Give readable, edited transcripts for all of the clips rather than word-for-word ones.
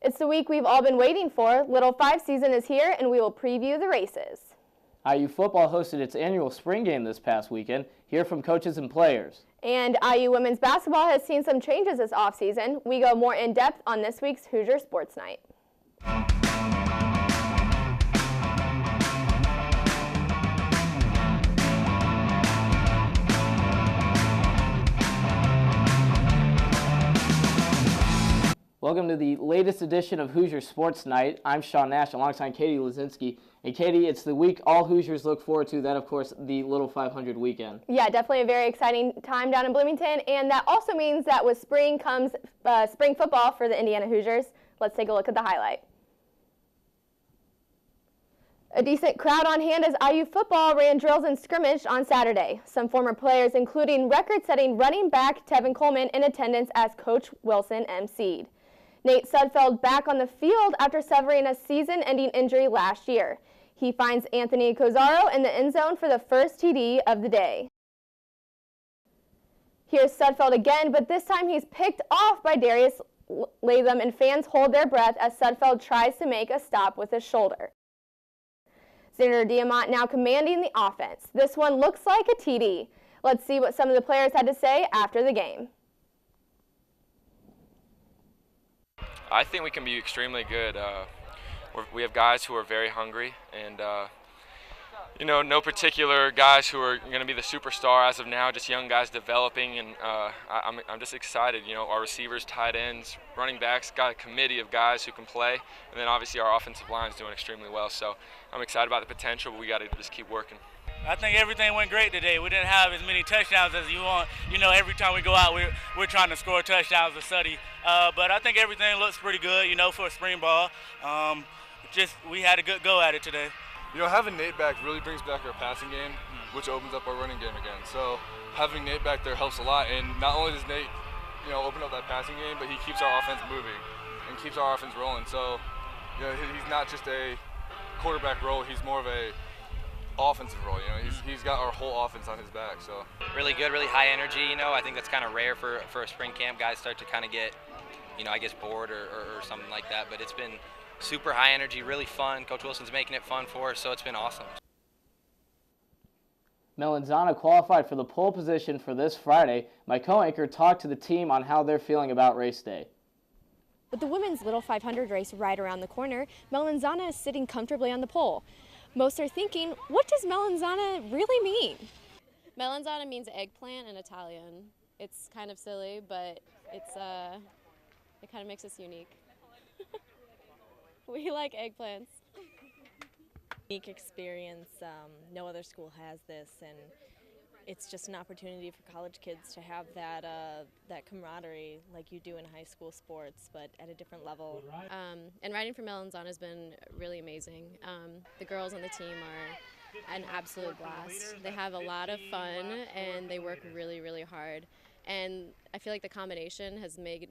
It's the week we've all been waiting for. Little 5 season is here, and we will preview the races. IU football hosted its annual spring game this past weekend. Hear from coaches and players. And IU women's basketball has seen some changes this offseason. We go more in depth on this week's Hoosier Sports Night. Welcome to the latest edition of Hoosier Sports Night. I'm Sean Nash alongside Katie Lazinski. And Katie, it's the week all Hoosiers look forward to, that of course the Little 500 weekend. Yeah, definitely a very exciting time down in Bloomington, and that also means that with spring comes spring football for the Indiana Hoosiers. Let's take a look at the highlight. A decent crowd on hand as IU football ran drills and scrimmaged on Saturday. Some former players, including record-setting running back Tevin Coleman, in attendance as Coach Wilson emceed. Nate Sudfeld back on the field after suffering a season-ending injury last year. He finds Anthony Cozzaro in the end zone for the first TD of the day. Here's Sudfeld again, but this time he's picked off by Darius Latham, and fans hold their breath as Sudfeld tries to make a stop with his shoulder. Xander Diamant now commanding the offense. This one looks like a TD. Let's see what some of the players had to say after the game. I think we can be extremely good. We have guys who are very hungry, and no particular guys who are going to be the superstar as of now. Just young guys developing, and I'm just excited. Our receivers, tight ends, running backs, got a committee of guys who can play, and then obviously our offensive line is doing extremely well. So I'm excited about the potential, but we got to just keep working. I think everything went great today. We didn't have as many touchdowns as you want. Every time we go out, we're trying to score touchdowns with Suddy. But I think everything looks pretty good, for a spring ball. We had a good go at it today. Having Nate back really brings back our passing game, which opens up our running game again. So having Nate back there helps a lot. And not only does Nate, open up that passing game, but he keeps our offense moving and keeps our offense rolling. So, he's not just a quarterback role. He's more of a offensive role. He's got our whole offense on his back. So really good, really high energy. I think that's kind of rare for a spring camp. Guys start to kind of get, I guess bored or something like that. But it's been super high energy, really fun. Coach Wilson's making it fun for us, so it's been awesome. Melanzana qualified for the pole position for this Friday. My co-anchor talked to the team on how they're feeling about race day. With the women's Little 500 race right around the corner, Melanzana is sitting comfortably on the pole. Most are thinking, what does melanzana really mean? Melanzana means eggplant in Italian. It's kind of silly, but it kind of makes us unique. We like eggplants. Unique experience. No other school has this, and it's just an opportunity for college kids to have that camaraderie like you do in high school sports, but at a different level. And riding for Melanzana has been really amazing. The girls on the team are an absolute blast. They have a lot of fun, and they work really, really hard. And I feel like the combination has made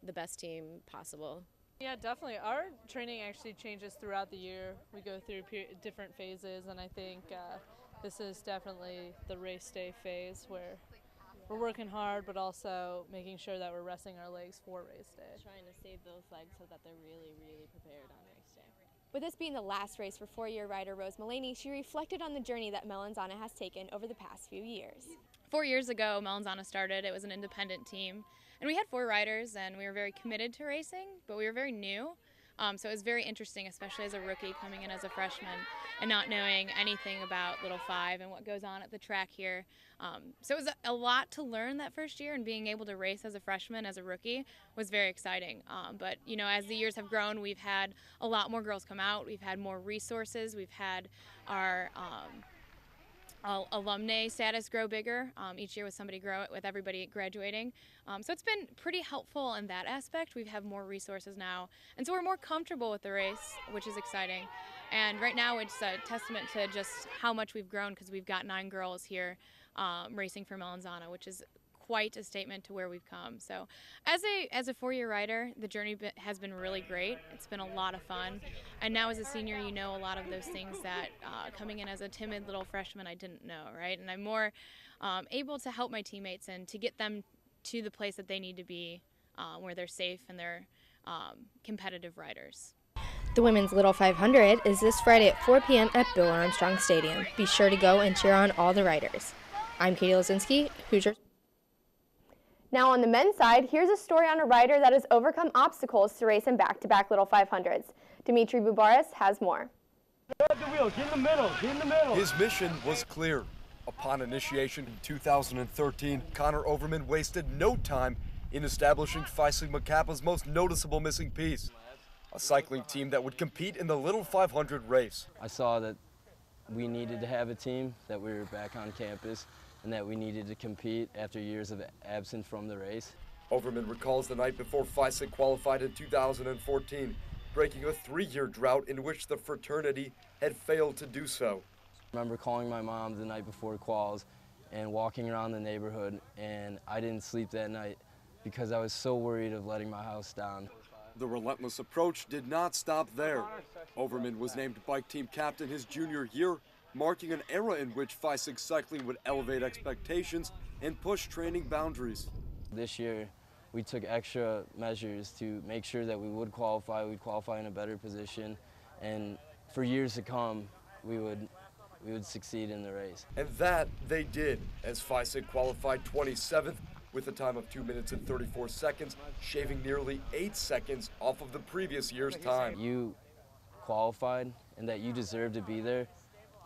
the best team possible. Yeah, definitely. Our training actually changes throughout the year. We go through different phases, and I think this is definitely the race day phase where we're working hard, but also making sure that we're resting our legs for race day. Trying to save those legs so that they're really, really prepared on race day. With this being the last race for four-year rider Rose Mullaney, she reflected on the journey that Melanzana has taken over the past few years. 4 years ago, Melanzana started. It was an independent team, and we had 4 riders, and we were very committed to racing, but we were very new. So it was very interesting, especially as a rookie coming in as a freshman and not knowing anything about Little 5 and what goes on at the track here. So it was a lot to learn that first year, and being able to race as a freshman, as a rookie, was very exciting. But as the years have grown, we've had a lot more girls come out. We've had more resources. We've had our alumni status grow bigger each year with everybody graduating. So it's been pretty helpful in that aspect. We have more resources now, and so we're more comfortable with the race, which is exciting. And right now it's a testament to just how much we've grown, because we've got 9 girls here racing for Melanzana, which is quite a statement to where we've come. So as a 4-year rider, the journey has been really great. It's been a lot of fun. And now as a senior, you know a lot of those things that coming in as a timid little freshman I didn't know, right? And I'm more able to help my teammates and to get them to the place that they need to be, where they're safe and they're competitive riders. The Women's Little 500 is this Friday at 4 p.m. at Bill Armstrong Stadium. Be sure to go and cheer on all the riders. I'm Katie Lozinski, Hoosier. Now on the men's side, here's a story on a rider that has overcome obstacles to race in back-to-back Little 500s. Dimitri Bubaris has more. Get in the middle. His mission was clear. Upon initiation in 2013, Connor Overman wasted no time in establishing Phi Sigma Kappa's most noticeable missing piece, a cycling team that would compete in the Little 500 race. I saw that we needed to have a team, that we were back on campus, and that we needed to compete after years of absence from the race. Overman recalls the night before Phi Sig qualified in 2014, breaking a 3-year drought in which the fraternity had failed to do so. I remember calling my mom the night before quals and walking around the neighborhood, and I didn't sleep that night because I was so worried of letting my house down. The relentless approach did not stop there. Overman was named bike team captain his junior year, marking an era in which Phi Sig cycling would elevate expectations and push training boundaries. This year, we took extra measures to make sure that we would qualify, we'd qualify in a better position, and for years to come, we would succeed in the race. And that they did, as Phi Sig qualified 27th with a time of 2 minutes and 34 seconds, shaving nearly 8 seconds off of the previous year's time. You qualified and that you deserved to be there.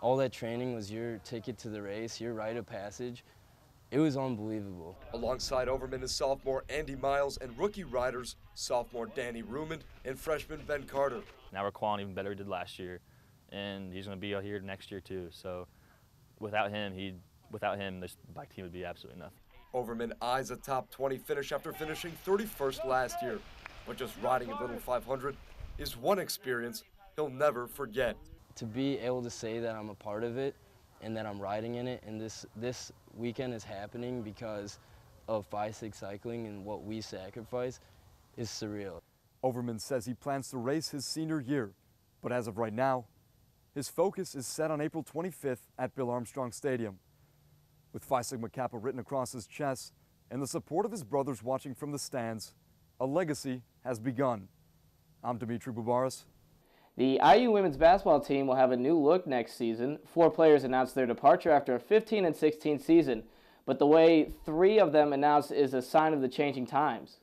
All that training was your ticket to the race, your rite of passage. It was unbelievable. Alongside Overman is sophomore Andy Miles and rookie riders, sophomore Danny Rumand and freshman Ben Carter. Now we're qualifying even better than we did last year, and he's going to be out here next year too. So without him, this bike team would be absolutely nothing. Overman eyes a top 20 finish after finishing 31st last year, but just riding a Little 500 is one experience he'll never forget. To be able to say that I'm a part of it and that I'm riding in it, and this weekend is happening because of Phi Sig cycling and what we sacrifice, is surreal. Overman says he plans to race his senior year, but as of right now, his focus is set on April 25th at Bill Armstrong Stadium. With Phi Sigma Kappa written across his chest and the support of his brothers watching from the stands, a legacy has begun. I'm Dimitri Bubaris. The IU women's basketball team will have a new look next season. 4 players announced their departure after a 15-16 season, but the way 3 of them announced is a sign of the changing times.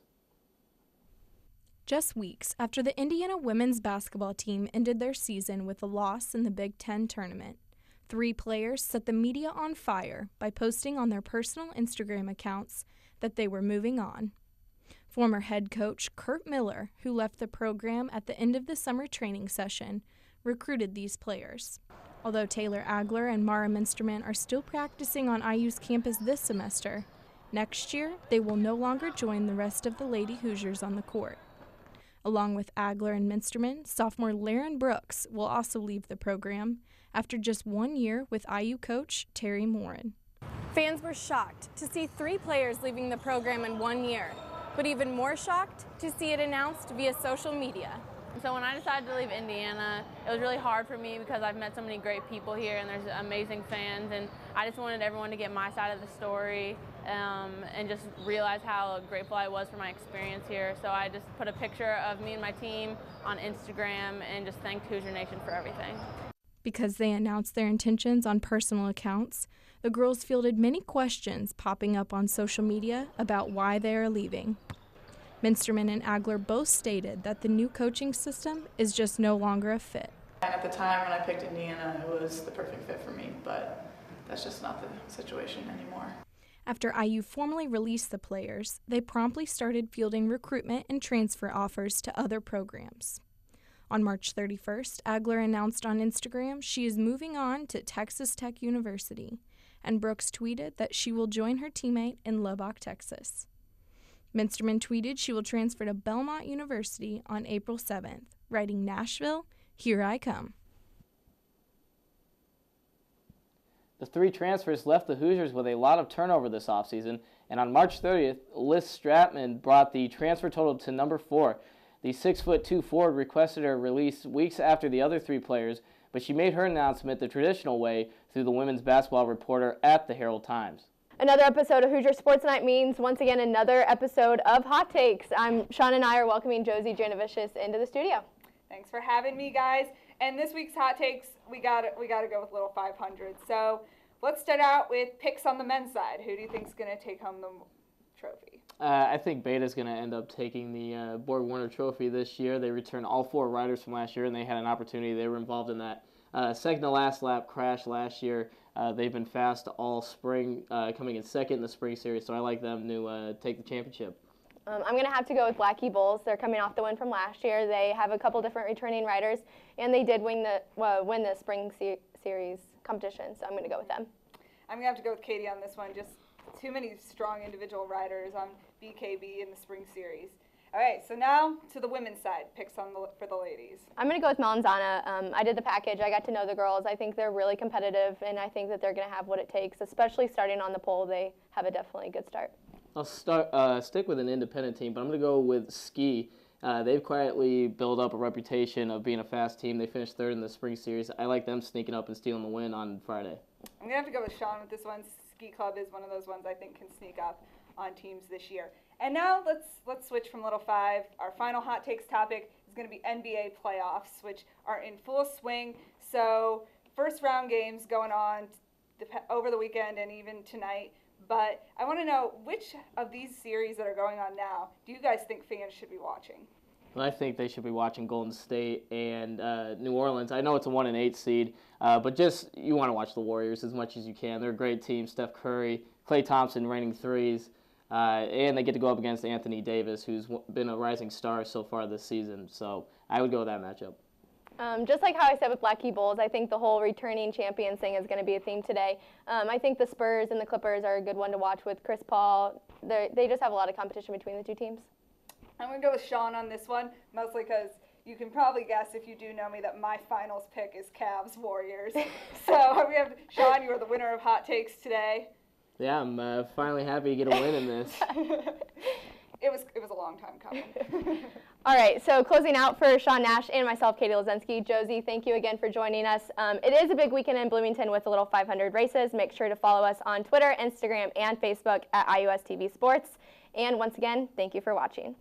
Just weeks after the Indiana women's basketball team ended their season with a loss in the Big Ten tournament, 3 players set the media on fire by posting on their personal Instagram accounts that they were moving on. Former head coach Kurt Miller, who left the program at the end of the summer training session, recruited these players. Although Taylor Agler and Mara Minsterman are still practicing on IU's campus this semester, next year they will no longer join the rest of the Lady Hoosiers on the court. Along with Agler and Minsterman, sophomore Laren Brooks will also leave the program after just 1 year with IU coach Terry Morin. Fans were shocked to see 3 players leaving the program in 1 year, but even more shocked to see it announced via social media. So when I decided to leave Indiana, it was really hard for me because I've met so many great people here and there's amazing fans, and I just wanted everyone to get my side of the story and just realize how grateful I was for my experience here. So I just put a picture of me and my team on Instagram and just thanked Hoosier Nation for everything. Because they announced their intentions on personal accounts, the girls fielded many questions popping up on social media about why they are leaving. Minsterman and Agler both stated that the new coaching system is just no longer a fit. At the time when I picked Indiana, it was the perfect fit for me, but that's just not the situation anymore. After IU formally released the players, they promptly started fielding recruitment and transfer offers to other programs. On March 31st, Agler announced on Instagram she is moving on to Texas Tech University, and Brooks tweeted that she will join her teammate in Lubbock, Texas. Minsterman tweeted she will transfer to Belmont University on April 7th, writing, "Nashville, here I come." The 3 transfers left the Hoosiers with a lot of turnover this offseason, and on March 30th, Liz Stratman brought the transfer total to number 4. The 6'2" forward requested her release weeks after the other 3 players, but she made her announcement the traditional way through the women's basketball reporter at the Herald Times. Another episode of Hoosier Sports Night means, once again, another episode of Hot Takes. Sean and I are welcoming Josie Janovicius into the studio. Thanks for having me, guys. And this week's Hot Takes, we got to go with little 500. So let's start out with picks on the men's side. Who do you think is going to take home the trophy? I think Beta's going to end up taking the Borg Warner Trophy this year. They returned all 4 riders from last year, and they had an opportunity. They were involved in that second to last lap crash last year. They've been fast all spring, coming in second in the spring series, so I like them to take the championship. I'm going to have to go with Blackie Bulls. They're coming off the win from last year. They have a couple different returning riders, and they did win the spring series competition, so I'm going to go with them. I'm going to have to go with Katie on this one. Just too many strong individual riders on BKB in the spring series. All right, so now to the women's side, picks for the ladies. I'm going to go with Melanzana. I did the package. I got to know the girls. I think they're really competitive, and I think that they're going to have what it takes, especially starting on the pole. They have a definitely good start. I'll stick with an independent team, but I'm going to go with Ski. They've quietly built up a reputation of being a fast team. They finished third in the spring series. I like them sneaking up and stealing the win on Friday. I'm going to have to go with Sean with this one. Ski Club is one of those ones I think can sneak up on teams this year. And now let's switch from Little 5. Our final Hot Takes topic is going to be NBA playoffs, which are in full swing. So first round games going on over the weekend and even tonight. But I want to know, which of these series that are going on now do you guys think fans should be watching? Well, I think they should be watching Golden State and New Orleans. I know it's a 1-8 seed, but just you want to watch the Warriors as much as you can. They're a great team. Steph Curry, Klay Thompson raining threes, and they get to go up against Anthony Davis, who's been a rising star so far this season. So I would go with that matchup. Just like how I said with Blackie Bulls, I think the whole returning champions thing is going to be a theme today. I think the Spurs and the Clippers are a good one to watch with Chris Paul. They just have a lot of competition between the two teams. I'm going to go with Sean on this one, mostly because you can probably guess, if you do know me, that my finals pick is Cavs Warriors. So we have Sean, you are the winner of Hot Takes today. Yeah, I'm finally happy to get a win in this. It was a long time coming. All right, so closing out for Sean Nash and myself, Katie Lezensky. Josie, thank you again for joining us. It is a big weekend in Bloomington with the Little 500 races. Make sure to follow us on Twitter, Instagram, and Facebook at IUS TV Sports. And once again, thank you for watching.